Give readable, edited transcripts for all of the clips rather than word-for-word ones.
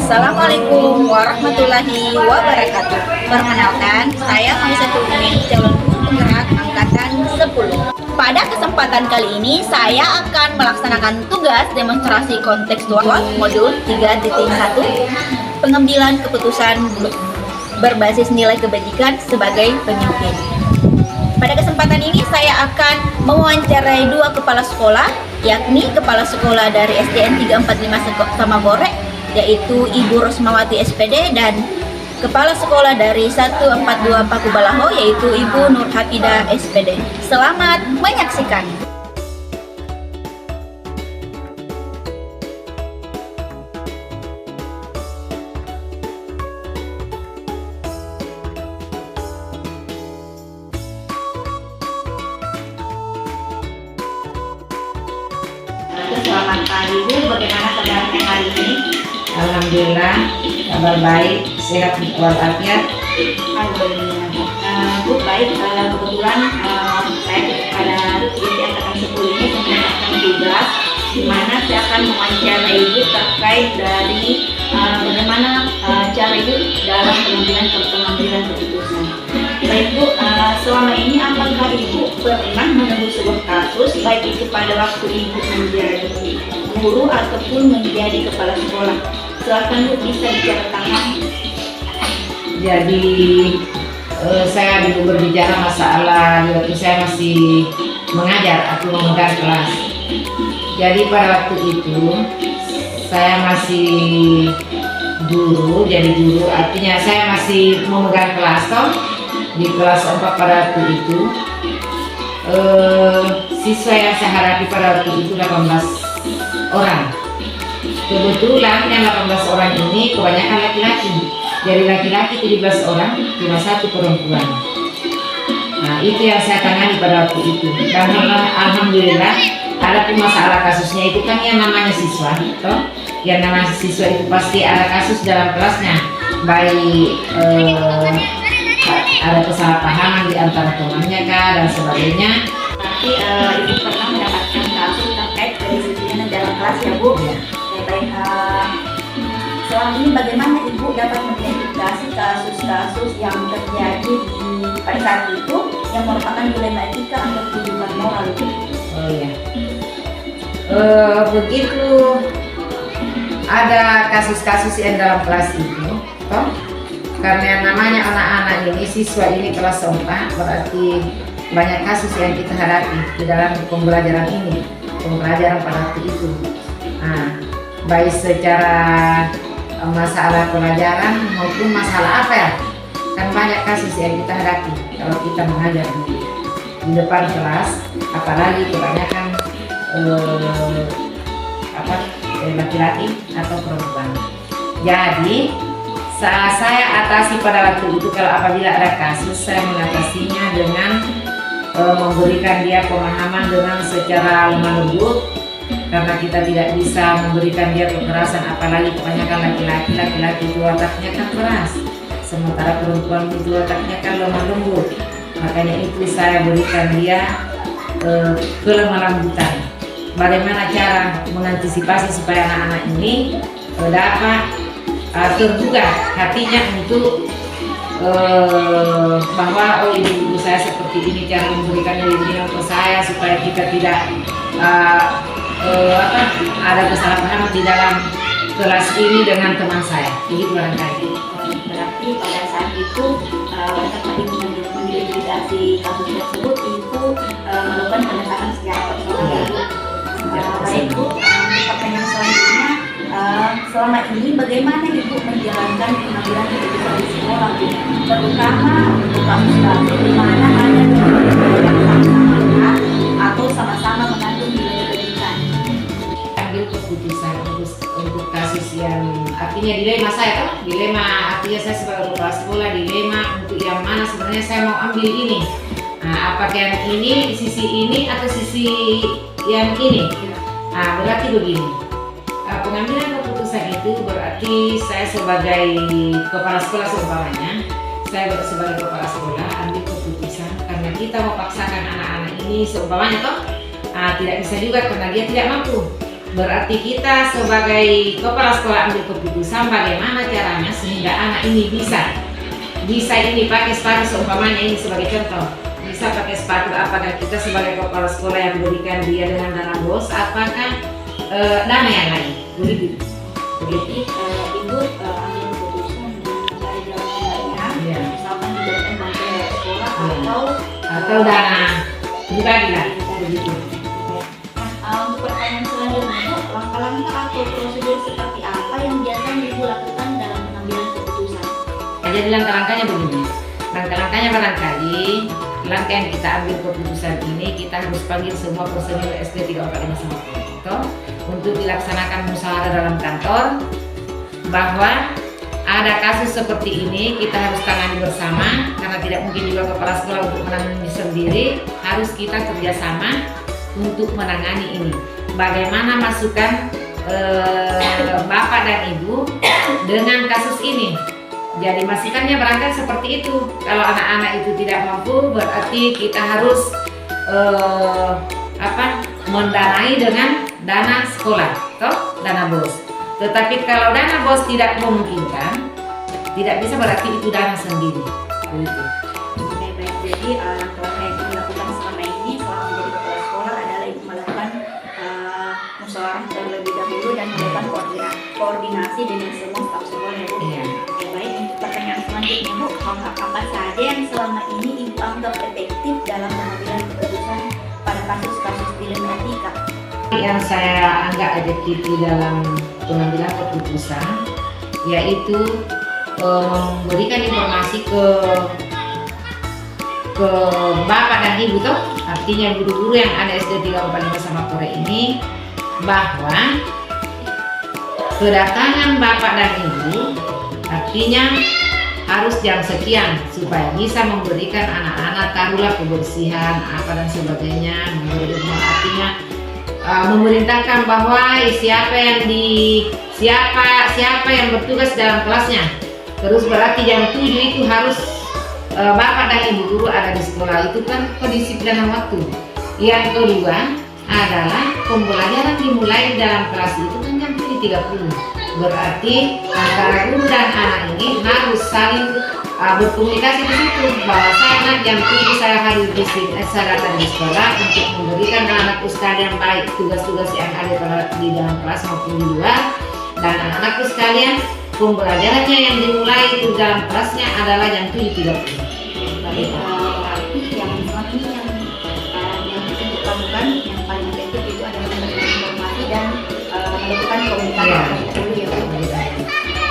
Assalamualaikum warahmatullahi wabarakatuh. Perkenalkan, saya Maisa Tumin, calon guru penggerak angkatan 10. Pada kesempatan kali ini, saya akan melaksanakan tugas demonstrasi kontekstual modul 3.1, pengambilan keputusan berbasis nilai kebajikan sebagai pemimpin. Pada kesempatan ini saya akan mewawancarai dua kepala sekolah, yakni kepala sekolah dari SDN 345 Samagorek, yaitu Ibu Rosmawati SPD, dan kepala sekolah dari 142 Paku Balaho, yaitu Ibu Nur Hatidah SPD. Selamat menyaksikan. Selamat pagi Bu, bagaimana kabarnya hari ini? Alhamdulillah, kabar baik, sehat walafiat. Alhamdulillah Bu, baik. Kebetulan saya pada divisi angkatan 10 ini mendapatkan tugas di mana saya akan mewawancarai Ibu terkait dari bagaimana cara Ibu dalam pengambilan keputusan. Baik Bu, selama ini apakah Ibu pernah menunggu sebuah kasus, baik itu pada waktu Ibu menjadi guru ataupun menjadi kepala sekolah? Silakan Bu, bisa diceritakan. Jadi saya dulu berbicara masalah waktu saya masih mengajar atau memegang kelas. Jadi pada waktu itu saya masih jadi guru, artinya saya masih memegang kelas toh. Di kelas 4 pada waktu itu siswa yang saya hadapi pada waktu itu 18 orang. Kebetulan yang 18 orang ini kebanyakan laki-laki. Dari laki-laki 17 orang, cuma satu perempuan. Nah, itu yang saya tangani pada waktu itu. Dan alhamdulillah, ada pun masalah kasusnya itu kan yang namanya siswa, toh. Yang namanya siswa itu pasti ada kasus dalam kelasnya, baik ada kesalahpahaman di antara temannya kah dan sebagainya. Tapi Ibu pernah mendapatkan kasus terkait kedisiplinan dalam kelas ya Bu? Ya. Baik. Selama ini bagaimana Ibu dapat mengidentifikasi kasus-kasus yang terjadi pada saat itu yang merupakan dilema etika atau kehidupan moral itu? Oh iya. Begitu ada kasus-kasus yang dalam kelas itu, toh. Karena yang namanya anak-anak ini, siswa ini kelas 4, berarti banyak kasus yang kita hadapi di dalam pembelajaran ini, pembelajaran pada waktu itu. Nah, baik secara masalah pelajaran maupun masalah apa ya, kan banyak kasus yang kita hadapi kalau kita mengajar di depan kelas, apalagi kebanyakan laki-laki atau perempuan. Jadi saya atasi pada waktu itu, kalau apabila ada kasus, saya mengatasinya dengan memberikan dia pemahaman dengan secara lemah lembut, karena kita tidak bisa memberikan dia kekerasan, apalagi kebanyakan laki-laki itu otaknya kan keras, sementara perempuan itu otaknya kan lemah lembut. Makanya itu saya berikan dia kelemah lembutan. Bagaimana cara mengantisipasi supaya anak-anak ini dapat terbuka hatinya untuk bahwa ibu saya seperti ini, cara memberikan ilmu ke saya supaya kita tidak ada kesalahpahaman di dalam kelas ini dengan teman saya. Begitu barangkali. Berarti pada saat itu setelah Ibu mengidentifikasi kasus tersebut, Ibu melakukan pendekatan secara personal. Baik Bu, pertanyaan selanjutnya, selama ini bagaimana Ibu menjalankan pengambilan keputusan di sekolah, Bu? Terutama untuk kasus-kasus di mana ada sama-sama atau sama-sama mengandung nilai kebajikan. Ambil keputusan untuk kasus yang artinya dilema saya kan, dilema artinya saya sebagai kepala sekolah, dilema untuk yang mana sebenarnya saya mau ambil ini. Nah, apakah yang ini, sisi ini atau sisi yang ini? Nah, berarti begini. Pengambilan keputusan itu berarti saya sebagai kepala sekolah seumpamanya, saya sebagai kepala sekolah ambil keputusan karena kita mau paksakan anak-anak ini seumpamanya toh tidak bisa juga karena dia tidak mampu. berarti kita sebagai kepala sekolah ambil keputusan bagaimana caranya sehingga anak ini bisa ini pakai sepatu, seumpamanya ini sebagai contoh, bisa pakai sepatu. Apakah kita sebagai kepala sekolah yang berikan dia dengan dana BOS, apakah dana yang lain? Begitu. Jadi ibu ambil keputusan mencari jalan tengahnya, Iya. misalkan diberikan bantuan dari sekolah Iya. atau Atau dana pribadi lah, begitu. Untuk pertanyaan selanjutnya, Bu, langkah-langkah atau prosedur seperti apa yang biasanya Ibu lakukan dalam pengambilan keputusan? Jadi langkah-langkahnya begini. Langkah-langkahnya barangkali langkah yang kita ambil keputusan ini, kita harus panggil semua personil SD 345 Samator untuk dilaksanakan musyawarah dalam kantor bahwa ada kasus seperti ini, kita harus tangani bersama karena tidak mungkin juga kepala sekolah untuk menangani sendiri, harus kita kerjasama untuk menangani ini. Bagaimana masukan Bapak dan Ibu dengan kasus ini? Jadi masukannya barangkali seperti itu. Kalau anak-anak itu tidak mampu, berarti kita harus mendanai dengan dana sekolah, toh dana BOS. Tetapi kalau dana BOS tidak memungkinkan, tidak bisa, berarti itu dana sendiri. Begitu. Oke, baik. Jadi langkah yang dilakukan selama ini selama menjadi kepala sekolah adalah ibu melakukan musyawarah terlebih dahulu dan melakukan koordinasi dengan semua staf sekolah ya Bu. Iya. Oke, baik. Untuk pertanyaan selanjutnya Bu, langkah apa saja yang selama ini ibu anggap efektif dalam pengambilan keputusan pada kasus-kasus dilema etika? Yang saya anggap efektif di dalam pengambilan keputusan yaitu memberikan informasi ke Bapak dan Ibu toh, artinya guru-guru yang ada SD 345 Samator ini, bahwa kedatangan Bapak dan Ibu artinya harus jam sekian supaya bisa memberikan anak-anak taruhlah kebersihan apa dan sebagainya, artinya memerintahkan bahwa siapa yang bertugas dalam kelasnya. Terus berarti jam 7 itu harus Bapak dan Ibu guru ada di sekolah. Itu kan pendisiplinan waktu. Yang kedua adalah pembelajaran dimulai dalam kelas itu kan jam 7.30. Berarti antara guru dan anak ini harus saling berkomunikasi di situ, bahwa saya jam 7 saya hadir di sini, saya datang di sekolah untuk memberikan anak-anakku sekalian baik tugas-tugas yang ada di dalam kelas maupun di luar, dan anak-anakku sekalian pembelajarannya yang dimulai itu dalam kelasnya adalah jam 7.30. Baik, berarti yang selama ini yang untuk lakukan yang paling efektif itu adalah memberikan informasi dan melakukan komunikasi Iya. dulu ya Bu.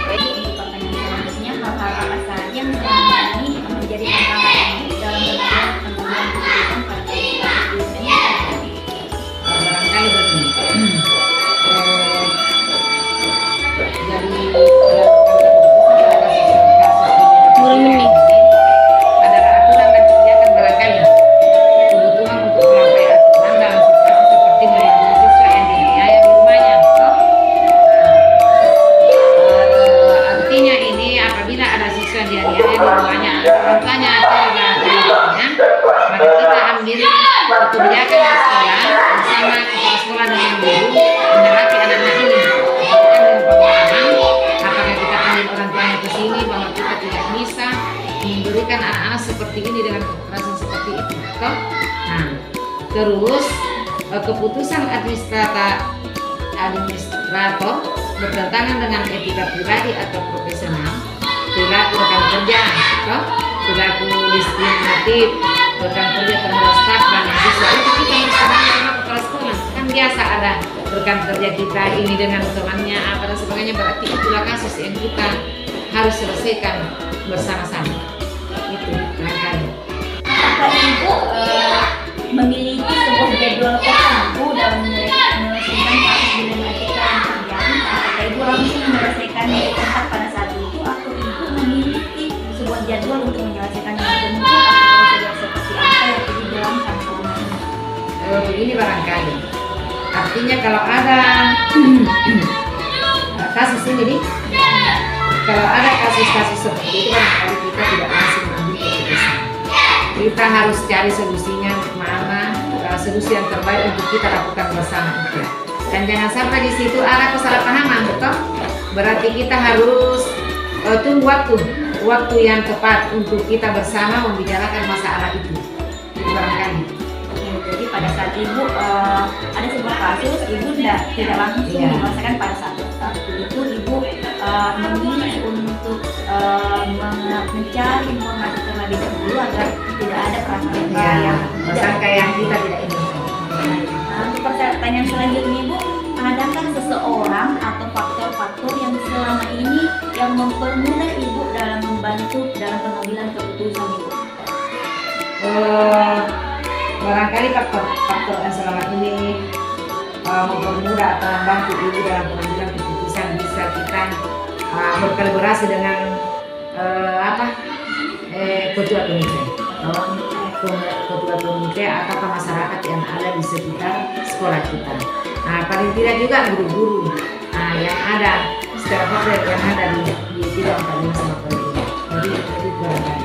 Baik, untuk pertanyaan selanjutnya, hal-hal apa saja yang selama ini menjadi tantangan dalam pengambilan keputusan pada kasus-kasus dilema etika? Barangkali begini. Jadi adalah aturan dan kebijakan barangkali kebutuhan untuk melampaui aturan dalam situasi seperti melindungi siswa yang dianiaya di rumahnya, toh? Artinya ini apabila ada siswa yang dianiaya di rumahnya, makanya acara kebijakannya, maka kita ambil kebijakan di sekolah bersama kepala sekolah dengan guru menghadapi anak-anak ini. Kita dengan pengalaman, apakah kita panggil orang tuanya ke sini bahwa kita tidak bisa memberikan anak-anak seperti ini dengan kekerasan seperti itu, toh? Nah, terus keputusan administrator bertentangan dengan etika pribadi atau profesional, perilaku rekan kerja, toh? Perilaku diskriminatif rekan kerja terhadap staf dan siswa, itu kita harus tangani sama kepala sekolah. Kan biasa ada rekan kerja kita ini dengan temannya apa dan sebagainya, berarti itulah kasus yang kita harus selesaikan bersama-sama. Itu langkahnya. Apakah Ibu memiliki sebuah jadwal tertentu dalam menyelesaikan kasus dilema etika yang terjadi? Apakah Ibu langsung menyelesaikan di tempat pada saat itu, atau Ibu memiliki sebuah jadwal untuk menyelesaikannya bentuk atau prosedur seperti apa yang dijalankan selama ini? Begini barangkali, artinya kalau ada kasus ini nih, kalau ada kasus-kasus seperti itu barangkali kita tidak langsung mengambil keputusan. Kita harus cari solusinya mana, solusi yang terbaik untuk kita lakukan bersama itu. Dan jangan sampai di situ ada kesalahpahaman, betul? Berarti kita harus tunggu waktu yang tepat untuk kita bersama membicarakan masalah itu. Barangkali. Jadi pada saat ibu ada sebuah kasus, ibu tidak langsung merasakan pada saat itu ibu memilih untuk mencari informasi terlebih dahulu agar tidak ada prasangka yang prasangka yang kita tidak inginkan. Untuk pertanyaan selanjutnya ibu, adakah seseorang atau faktor-faktor yang selama ini yang mempermudah ibu dalam membantu dalam pengambilan keputusan ibu? Barangkali faktor yang selama ini mempermudah atau membantu ibu dalam pengambilan keputusan bisa kita berkolaborasi dengan ketua komite, ketua komite atau masyarakat yang ada di sekitar sekolah kita. Paling tidak juga guru-guru yang ada secara populer yang ada di 345 sama ini. Jadi itu barangkali.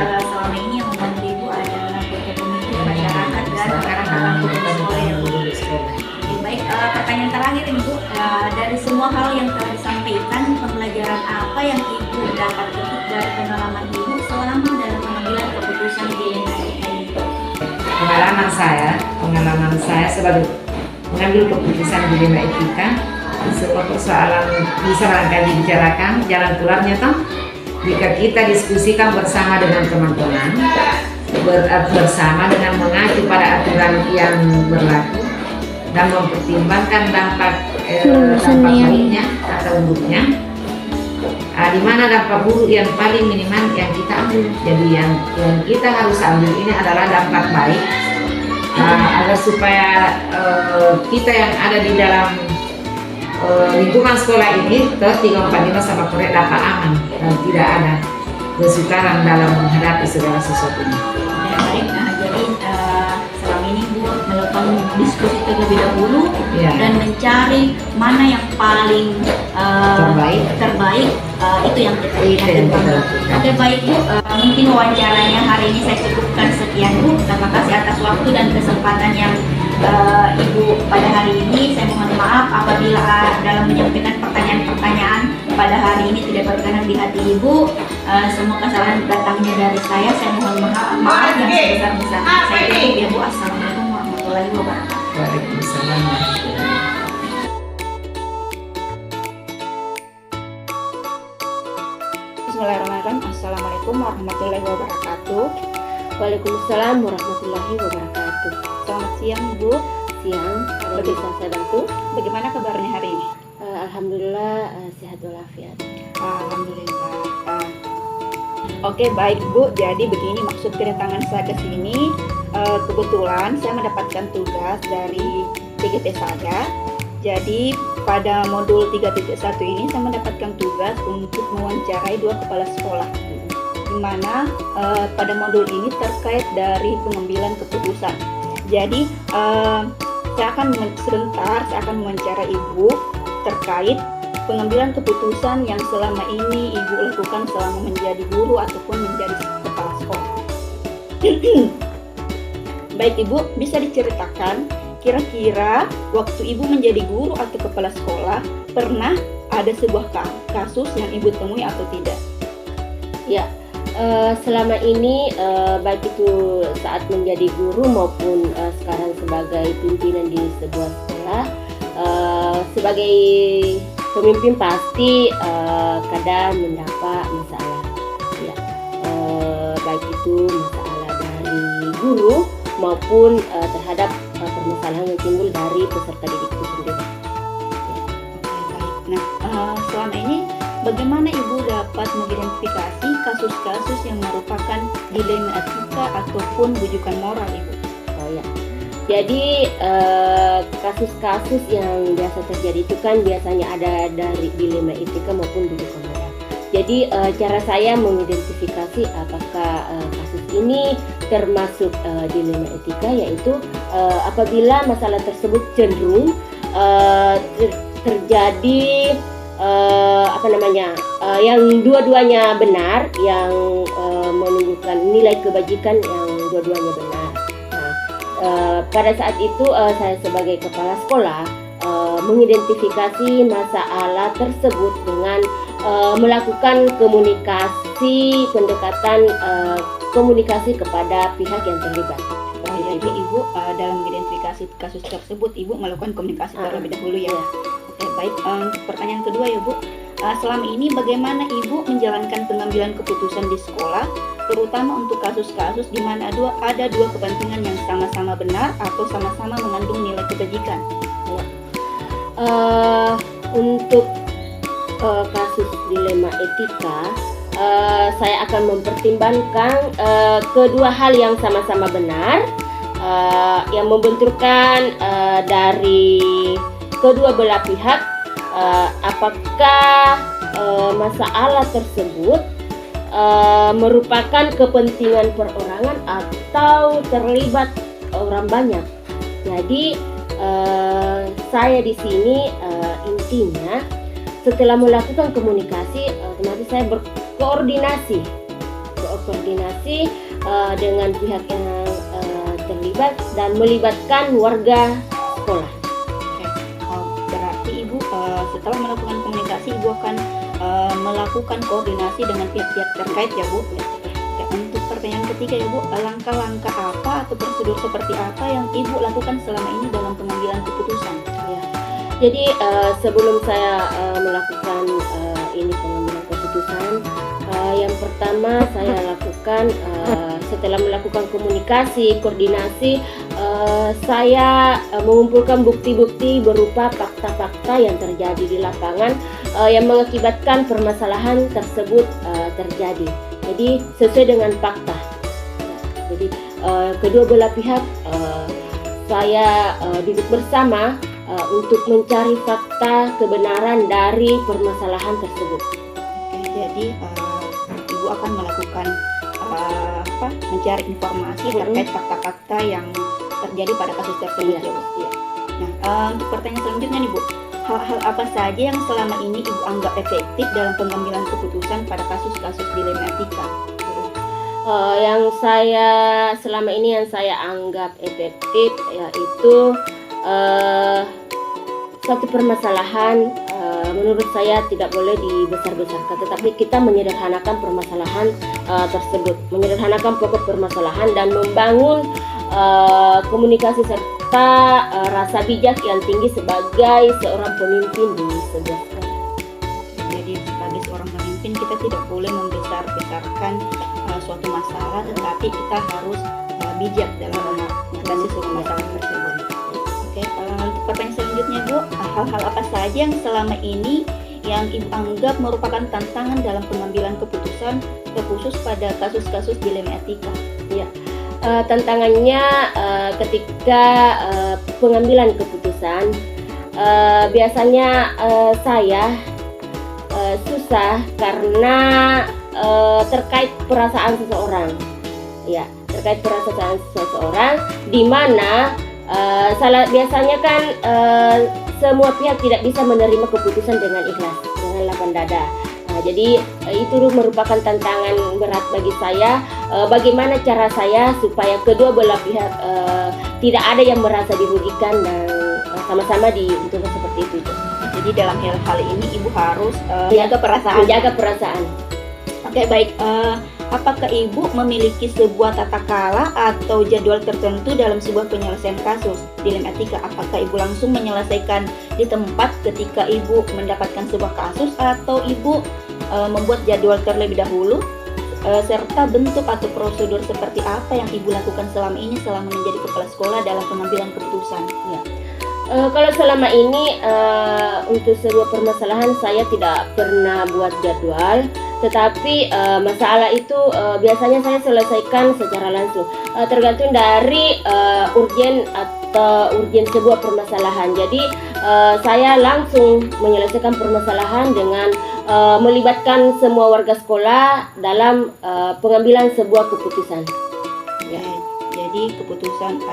Selama ini yang membantu ibu adalah ketua komite masyarakat dan guru sekolah. Baik, pertanyaan terakhir ibu, dari semua hal yang telah disampaikan, pembelajaran apa yang ibu dapat petik dari pengalaman ibu selama dalam pengambilan keputusan di NIK ini? Pengalaman saya sebagai mengambil keputusan di Dilema Etika, sebuah persoalan bisa barangkali dibicarakan, jalan keluarnya toh jika kita diskusikan bersama dengan teman-teman, bersama dengan mengacu pada aturan yang berlaku dan mempertimbangkan dampak baiknya atau buruknya, di mana dampak buruk yang paling minimal yang kita ambil. Jadi yang kita harus ambil ini adalah dampak baik, agar supaya kita yang ada di dalam lingkungan sekolah ini 345 sama korek dapat aman dan tidak ada kesukaran dalam menghadapi segala sesuatunya. Baik, jadi selama ini Bu melakukan diskusi terlebih dahulu dan mencari mana yang paling terbaik, itu yang kita lakukan. Oke, baik Bu, mungkin wawancaranya hari ini saya cukupkan sekian Bu. Terima kasih atas waktu dan kesempatan yang Ibu pada hari ini. Saya mohon maaf apabila dalam menyampaikan pertanyaan-pertanyaan pada hari ini tidak berkenan di hati Ibu. Semua kesalahan datangnya dari saya mohon maaf yang sebesar-besarnya. Saya tutup ya Bu. Assalamualaikum warahmatullahi wabarakatuh. Waalaikumsalam. Bismillahirrahmanirrahim. Assalamualaikum warahmatullahi wabarakatuh. Waalaikumsalam warahmatullahi wabarakatuh. Selamat siang Bu. Siang, ada bisa saya bantu? Bagaimana kabarnya hari ini? Alhamdulillah sehat walafiat. Alhamdulillah. Oke, baik Bu. Jadi begini maksud kedatangan saya ke sini. Kebetulan saya mendapatkan tugas dari PGT saya. Jadi pada modul 3.1 ini saya mendapatkan tugas untuk mewawancarai 2 kepala sekolah, di mana pada modul ini terkait dari pengambilan keputusan. Jadi saya akan mewawancarai Ibu terkait pengambilan keputusan yang selama ini Ibu lakukan selama menjadi guru ataupun menjadi kepala sekolah. Baik Ibu, bisa diceritakan kira-kira waktu Ibu menjadi guru atau kepala sekolah pernah ada sebuah kasus yang Ibu temui atau tidak? Ya, selama ini baik itu saat menjadi guru maupun sekarang sebagai pimpinan di sebuah sekolah, sebagai pemimpin pasti kadang mendapat masalah. Ya, baik itu masalah dari guru maupun terhadap permasalahan yang timbul dari peserta didik itu sendiri. Nah, selama ini bagaimana Ibu dapat mengidentifikasi kasus-kasus yang merupakan dilema etika ataupun bujukan moral Ibu? Oh ya, jadi kasus-kasus yang biasa terjadi itu kan biasanya ada dari dilema etika maupun bujukan moral. Jadi cara saya mengidentifikasi apakah kasus ini termasuk dilema etika, yaitu apabila masalah tersebut cenderung terjadi yang dua-duanya benar, yang menunjukkan nilai kebajikan yang dua-duanya benar. Nah, pada saat itu saya sebagai kepala sekolah mengidentifikasi masalah tersebut dengan melakukan komunikasi pendekatan komunikasi kepada pihak yang terlibat. Jadi Ibu dalam mengidentifikasi kasus tersebut Ibu melakukan komunikasi terlebih dahulu ya. Oke, baik. Untuk pertanyaan kedua ya Bu, selama ini bagaimana Ibu menjalankan pengambilan keputusan di sekolah, terutama untuk kasus-kasus di mana ada dua kepentingan yang sama-sama benar atau sama-sama mengandung nilai kebajikan? Untuk kasus dilema etika, saya akan mempertimbangkan kedua hal yang sama-sama benar, yang membenturkan dari kedua belah pihak, apakah masalah tersebut merupakan kepentingan perorangan atau terlibat orang banyak. Jadi saya di sini intinya setelah melakukan komunikasi, otomatis saya berkoordinasi dengan pihak yang terlibat dan melibatkan warga sekolah. Berarti Ibu setelah melakukan komunikasi Ibu akan melakukan koordinasi dengan pihak-pihak terkait ya Bu. Untuk pertanyaan ketiga ya Bu, langkah-langkah apa atau prosedur seperti apa yang Ibu lakukan selama ini dalam pengambilan keputusan? Jadi sebelum saya melakukan pengambilan keputusan, yang pertama saya lakukan setelah melakukan komunikasi, koordinasi, saya mengumpulkan bukti-bukti berupa fakta-fakta yang terjadi di lapangan yang mengakibatkan permasalahan tersebut terjadi. Jadi sesuai dengan fakta. Jadi kedua belah pihak saya duduk bersama untuk mencari fakta kebenaran dari permasalahan tersebut. Jadi Ibu akan melakukan mencari informasi terkait fakta-fakta yang terjadi pada kasus tersebut ya Bu. Nah, untuk pertanyaan selanjutnya nih Bu, hal-hal apa saja yang selama ini Ibu anggap efektif dalam pengambilan keputusan pada kasus-kasus dilema etika? Yang selama ini saya anggap efektif yaitu satu permasalahan menurut saya tidak boleh dibesar-besarkan, tetapi kita menyederhanakan permasalahan tersebut, menyederhanakan pokok permasalahan dan membangun komunikasi serta rasa bijak yang tinggi sebagai seorang pemimpin di sebuah sekolah. Jadi sebagai seorang pemimpin kita tidak boleh membesar-besarkan suatu masalah, tetapi kita harus bijak dalam mengatasi suatu masalah tersebut. Oke, untuk pertanyaan selanjutnya Bu, hal-hal apa saja yang selama ini yang Ibu anggap merupakan tantangan dalam pengambilan keputusan terkhusus pada kasus-kasus dilema etika? Ya, tantangannya ketika pengambilan keputusan biasanya saya susah karena terkait perasaan seseorang. Ya, terkait perasaan seseorang di mana biasanya kan semua pihak tidak bisa menerima keputusan dengan ikhlas, dengan lapang dada. Jadi itu merupakan tantangan berat bagi saya. Bagaimana cara saya supaya kedua belah pihak tidak ada yang merasa dirugikan dan sama-sama diuntungkan seperti itu. Jadi dalam hal ini Ibu harus menjaga perasaan. Oke, baik. Apakah Ibu memiliki sebuah tata krama atau jadwal tertentu dalam sebuah penyelesaian kasus dilema etika? Apakah Ibu langsung menyelesaikan di tempat ketika Ibu mendapatkan sebuah kasus, atau Ibu membuat jadwal terlebih dahulu, serta bentuk atau prosedur seperti apa yang Ibu lakukan selama ini selama menjadi kepala sekolah dalam pengambilan keputusan? Ya. Kalau selama ini untuk sebuah permasalahan saya tidak pernah buat jadwal, tetapi masalah itu biasanya saya selesaikan secara langsung, tergantung dari urgen sebuah permasalahan. Jadi saya langsung menyelesaikan permasalahan dengan melibatkan semua warga sekolah dalam pengambilan sebuah keputusan. Ya, jadi keputusan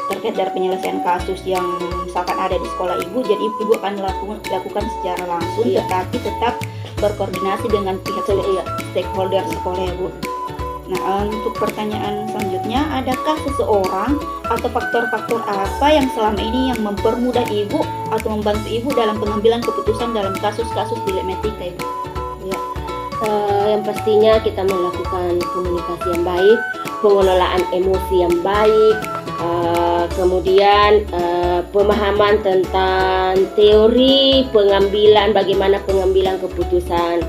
terkait dari penyelesaian kasus yang misalkan ada di sekolah Ibu, jadi Ibu akan lakukan secara langsung, tetapi tetap berkoordinasi dengan pihak stakeholder sekolah ya Bu. Nah, untuk pertanyaan selanjutnya, adakah seseorang atau faktor-faktor apa yang selama ini yang mempermudah Ibu atau membantu Ibu dalam pengambilan keputusan dalam kasus-kasus dilematika, Ibu? Ya. Yang pastinya kita melakukan komunikasi yang baik, pengelolaan emosi yang baik, kemudian pemahaman tentang teori pengambilan, bagaimana pengambilan keputusan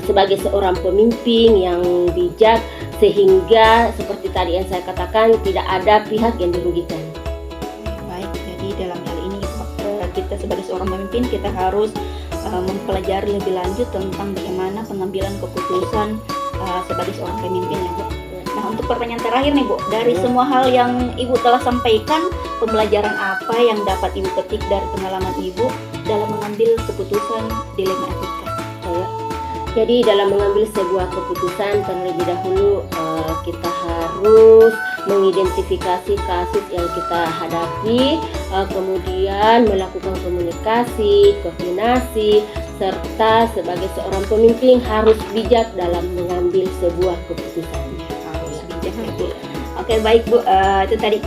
sebagai seorang pemimpin yang bijak, sehingga seperti tadi yang saya katakan tidak ada pihak yang dirugikan. Baik, jadi dalam hal ini kita sebagai seorang pemimpin kita harus mempelajari lebih lanjut tentang bagaimana pengambilan keputusan sebagai seorang pemimpin, ya, Bu. Nah, untuk pertanyaan terakhir nih, Bu, dari semua hal yang Ibu telah sampaikan, pembelajaran apa yang dapat Ibu petik dari pengalaman Ibu dalam mengambil keputusan dilema etika? Jadi dalam mengambil sebuah keputusan terlebih dahulu kita harus mengidentifikasi kasus yang kita hadapi, kemudian melakukan komunikasi, koordinasi, serta sebagai seorang pemimpin harus bijak dalam mengambil sebuah keputusan. Harus bijak, ya, Bu. Oke, baik, Bu. Itu tadi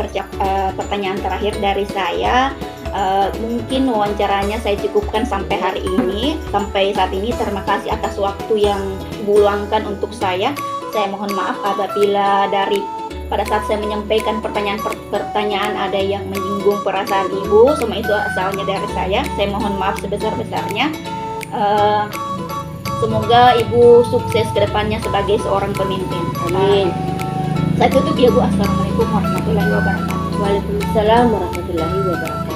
pertanyaan terakhir dari saya. Mungkin wawancaranya saya cukupkan sampai hari ini, sampai saat ini. Terima kasih atas waktu yang Ibu luangkan untuk saya. Saya mohon maaf apabila pada saat saya menyampaikan pertanyaan ada yang menyinggung perasaan Ibu. Semua itu asalnya dari saya. Saya mohon maaf sebesar-besarnya. Semoga Ibu sukses ke depannya sebagai seorang pemimpin. Amin. Saya tutup, ya, Bu. Assalamualaikum warahmatullahi wabarakatuh. Waalaikumsalam warahmatullahi wabarakatuh.